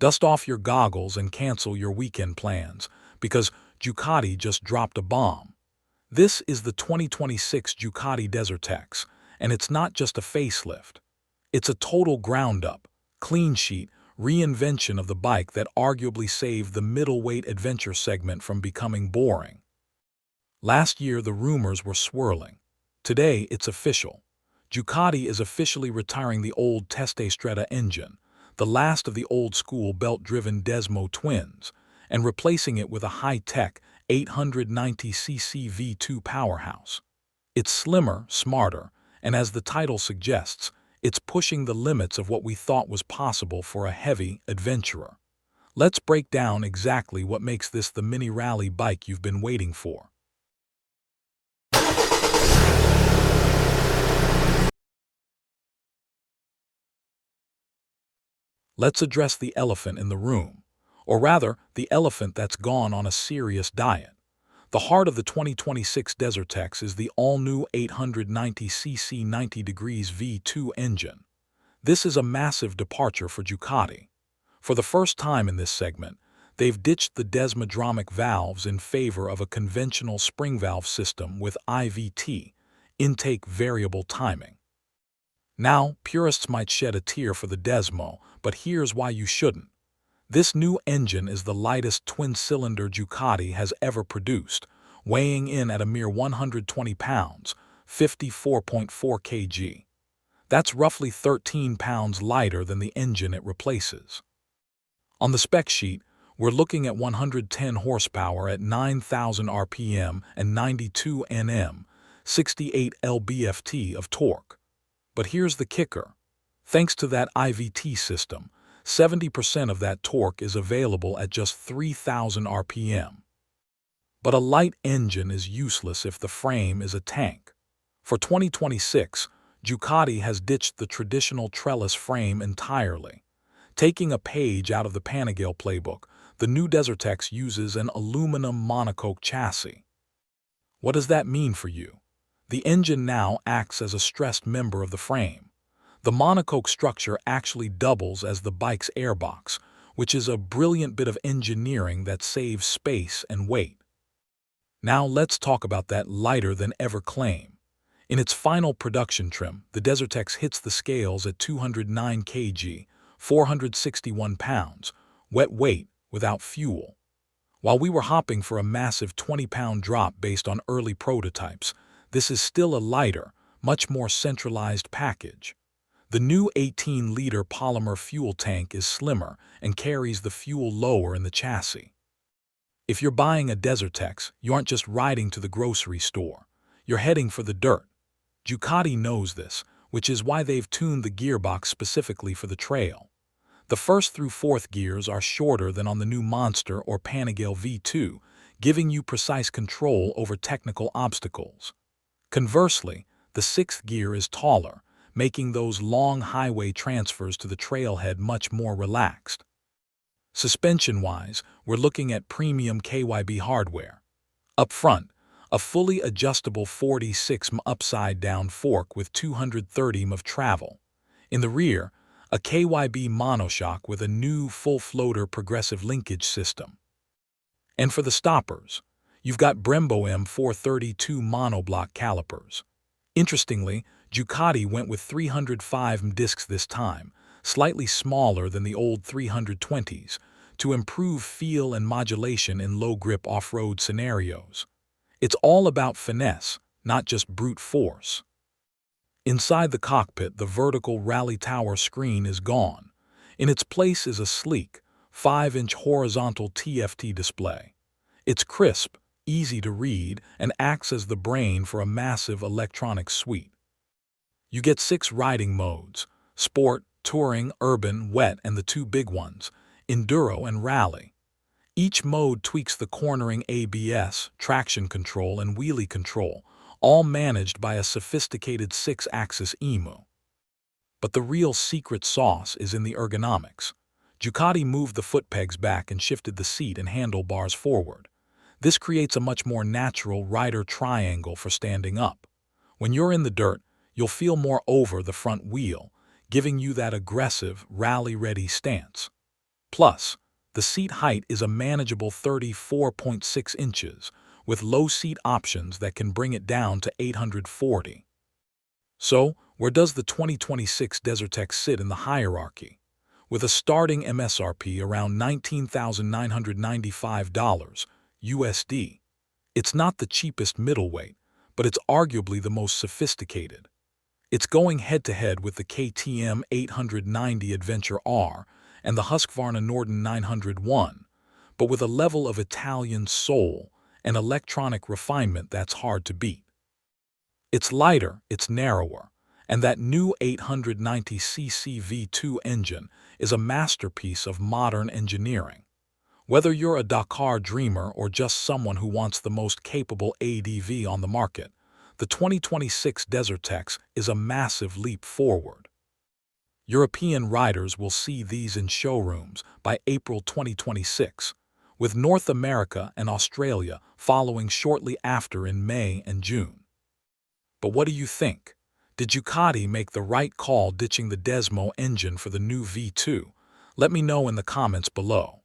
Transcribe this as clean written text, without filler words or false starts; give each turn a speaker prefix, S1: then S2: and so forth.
S1: Dust off your goggles and cancel your weekend plans, because Ducati just dropped a bomb. This is the 2026 Ducati DesertX, and it's not just a facelift. It's a total ground-up, clean-sheet reinvention of the bike that arguably saved the middleweight adventure segment from becoming boring. Last year, the rumors were swirling. Today, it's official. Ducati is officially retiring the old Testastretta engine, the last of the old-school belt-driven Desmo twins, and replacing it with a high-tech 890cc V2 powerhouse. It's slimmer, smarter, and as the title suggests, it's pushing the limits of what we thought was possible for a heavy adventurer. Let's break down exactly what makes this the mini rally bike you've been waiting for. Let's address the elephant in the room, or rather, the elephant that's gone on a serious diet. The heart of the 2026 Desertex is the all-new 890cc 90 degrees V2 engine. This is a massive departure for Ducati. For the first time in this segment, they've ditched the desmodromic valves in favor of a conventional spring valve system with IVT, intake variable timing. Now, purists might shed a tear for the Desmo, but here's why you shouldn't. This new engine is the lightest twin-cylinder Ducati has ever produced, weighing in at a mere 120 pounds, 54.4 kg. That's roughly 13 pounds lighter than the engine it replaces. On the spec sheet, we're looking at 110 horsepower at 9,000 RPM and 92 Nm, 68 lb-ft of torque. But here's the kicker. Thanks to that IVT system, 70% of that torque is available at just 3,000 RPM. But a light engine is useless if the frame is a tank. For 2026, Ducati has ditched the traditional trellis frame entirely. Taking a page out of the Panigale playbook, the new Desertex uses an aluminum monocoque chassis. What does that mean for you? The engine now acts as a stressed member of the frame. The monocoque structure actually doubles as the bike's airbox, which is a brilliant bit of engineering that saves space and weight. Now let's talk about that lighter-than-ever claim. In its final production trim, the Desertex hits the scales at 209 kg, 461 pounds, wet weight without fuel. While we were hopping for a massive 20-pound drop based on early prototypes, this is still a lighter, much more centralized package. The new 18-liter polymer fuel tank is slimmer and carries the fuel lower in the chassis. If you're buying a Desertex, you aren't just riding to the grocery store. You're heading for the dirt. Ducati knows this, which is why they've tuned the gearbox specifically for the trail. The first through fourth gears are shorter than on the new Monster or Panigale V2, giving you precise control over technical obstacles. Conversely, the sixth gear is taller, making those long highway transfers to the trailhead much more relaxed. Suspension-wise, we're looking at premium KYB hardware. Up front, a fully adjustable 46mm upside-down fork with 230mm of travel. In the rear, a KYB monoshock with a new full-floater progressive linkage system. And for the stoppers, you've got Brembo M432 monoblock calipers. Interestingly, Ducati went with 305mm discs this time, slightly smaller than the old 320s, to improve feel and modulation in low-grip off-road scenarios. It's all about finesse, not just brute force. Inside the cockpit, the vertical rally tower screen is gone. In its place is a sleek, 5-inch horizontal TFT display. It's crisp, easy to read, and acts as the brain for a massive electronic suite. You get 6 riding modes: Sport, Touring, Urban, Wet, and the 2 big ones, Enduro and Rally. Each mode tweaks the cornering ABS, traction control, and wheelie control, all managed by a sophisticated 6-axis EMU. But the real secret sauce is in the ergonomics. Ducati moved the foot pegs back and shifted the seat and handlebars forward. This creates a much more natural rider triangle for standing up. When you're in the dirt, you'll feel more over the front wheel, giving you that aggressive, rally-ready stance. Plus, the seat height is a manageable 34.6 inches, with low seat options that can bring it down to 840. So, where does the 2026 Desertex sit in the hierarchy? With a starting MSRP around $19,995 USD, it's not the cheapest middleweight, but it's arguably the most sophisticated. It's going head-to-head with the KTM 890 Adventure R and the Husqvarna Norden 901, but with a level of Italian soul and electronic refinement that's hard to beat. It's lighter, it's narrower, and that new 890cc V2 engine is a masterpiece of modern engineering. Whether you're a Dakar dreamer or just someone who wants the most capable ADV on the market, the 2026 Desertex is a massive leap forward. European riders will see these in showrooms by April 2026, with North America and Australia following shortly after in May and June. But what do you think? Did Ducati make the right call ditching the Desmo engine for the new V2? Let me know in the comments below.